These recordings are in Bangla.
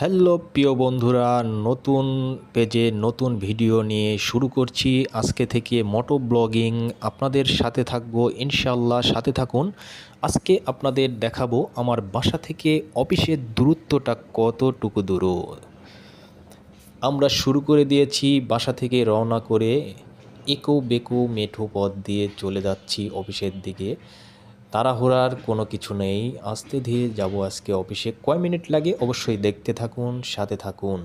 হ্যালো প্রিয় বন্ধুরা, নতুন পেজে নতুন ভিডিও নিয়ে শুরু করছি। আজকে থেকে মোটো ব্লগিং আপনাদের সাথে থাকবো, ইনশাল্লাহ সাথে থাকুন। আজকে আপনাদের দেখাবো আমার বাসা থেকে অফিসের দূরত্বটা কতটুকু দূর। আমরা শুরু করে দিয়েছি বাসা থেকে রওনা করে এঁকো বেঁকো মেঠো পথ দিয়ে চলে যাচ্ছি অফিসের দিকে। তাড়াহুড়ার কোনো কিছু নেই, আস্তে ধীরে যাব আজকে অফিসে। কয় মিনিট লাগে অবশ্যই দেখতে থাকুন, সাথে থাকুন।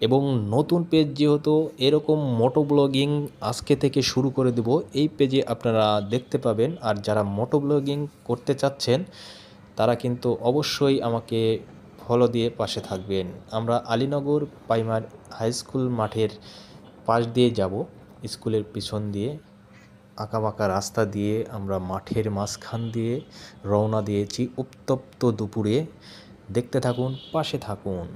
এবং নতুন পেজ যেহেতু, এরকম মোটো ব্লগিং আজকে থেকে শুরু করে দেব। এই পেজে আপনারা দেখতে পাবেন। আর যারা মোটো ব্লগিং করতে চাচ্ছেন তারা কিন্তু অবশ্যই আমাকে ফলো দিয়ে পাশে থাকবেন। আমরা আলীনগর প্রাইমারি হাই স্কুল মাঠের পাশ দিয়ে যাব, স্কুলের পিছন দিয়ে আঁকাবাঁকা রাস্তা দিয়ে আমরা মাঠের মাঝখান দিয়ে রওনা দিয়েছি উত্তপ্ত দুপুরে। দেখতে থাকুন, পাশে থাকুন।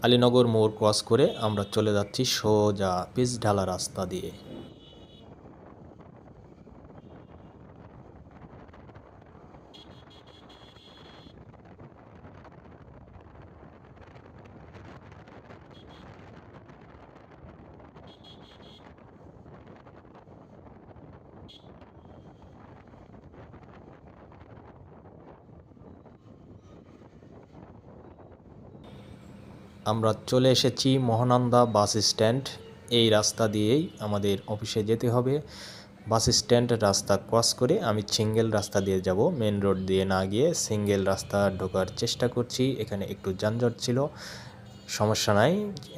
আলীনগর মোড় ক্রস করে আমরা চলে যাচ্ছি সোজা পিচ ঢালা রাস্তা দিয়ে। আমরা চলে এসেছি মহানন্দা বাস স্ট্যান্ড। এই রাস্তা দিয়েই আমাদের অফিসে যেতে হবে। বাস স্ট্যান্ড রাস্তা ক্রস করে আমি সিঙ্গেল রাস্তা দিয়ে যাব, মেন রোড দিয়ে না গিয়ে সিঙ্গেল রাস্তা ঢোকার চেষ্টা করছি। এখানে একটু যানজট ছিল, সমস্যা নাই,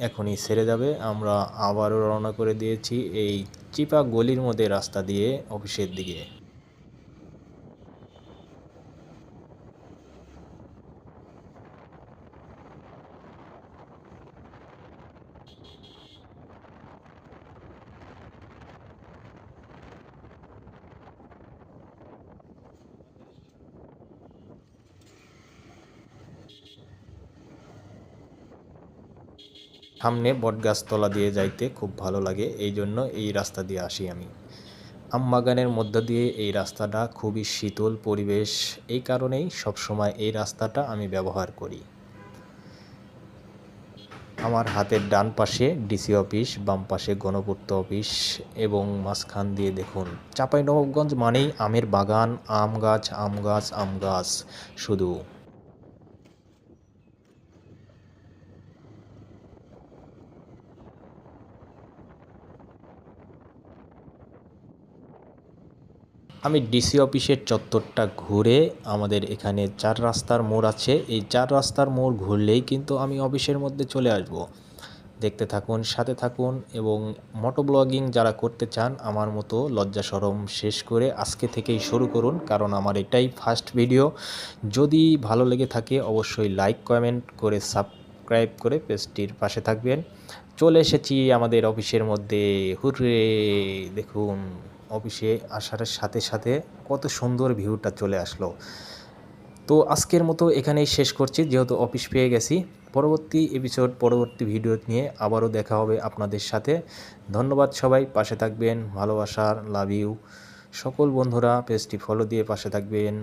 এখনই ছেড়ে যাবে। আমরা আবারও রওনা করে দিয়েছি এই চিপা গলির মধ্যে রাস্তা দিয়ে অফিসের দিকে। সামনে বটগাছতলা দিয়ে যাইতে খুব ভালো লাগে, এই জন্য এই রাস্তা দিয়ে আসি আমি। আমবাগানের মধ্য দিয়ে এই রাস্তাটা খুবই শীতল পরিবেশ, এই কারণেই সবসময় এই রাস্তাটা আমি ব্যবহার করি। আমার হাতের ডান পাশে ডিসি অফিস, বাম পাশে গণপূর্ত অফিস এবং মাঝখান দিয়ে দেখুন চাঁপাইনবাবগঞ্জ মানেই আমের বাগান, আম গাছ আম গাছ আম গাছ শুধু। আমি ডিসি অফিসের চত্বরটা ঘুরে, আমাদের এখানে 4 রাস্তার মোড় আছে, এই 4 রাস্তার মোড় ঘুরলেই কিন্তু আমি অফিসের মধ্যে চলে আসব। দেখতে থাকুন, সাথে থাকুন। এবং মোটো ব্লগিং যারা করতে চান আমার মতো লজ্জা শরম শেষ করে আজকে থেকেই শুরু করুন, কারণ আমার এটাই ফার্স্ট ভিডিও। যদি ভালো লেগে থাকে অবশ্যই লাইক কমেন্ট করে সাবস্ক্রাইব করে পেজটির পাশে থাকবেন। চলে এসেছি আমাদের অফিসের মধ্যে, হুররে! দেখুন অফিসে আসার সাথে সাথে কত সুন্দর ভিউটা চলে আসলো। তো আজকের মতো এখানেই শেষ করছি, যেহেতু অফিস পেয়ে গেছি। পরবর্তী এপিসোড, পরবর্তী ভিডিও নিয়ে আবারও দেখা হবে আপনাদের সাথে। ধন্যবাদ সবাই, পাশে থাকবেন, ভালোবাসার লাভ ইউ সকল বন্ধুরা। পেজটি ফলো দিয়ে পাশে থাকবেন।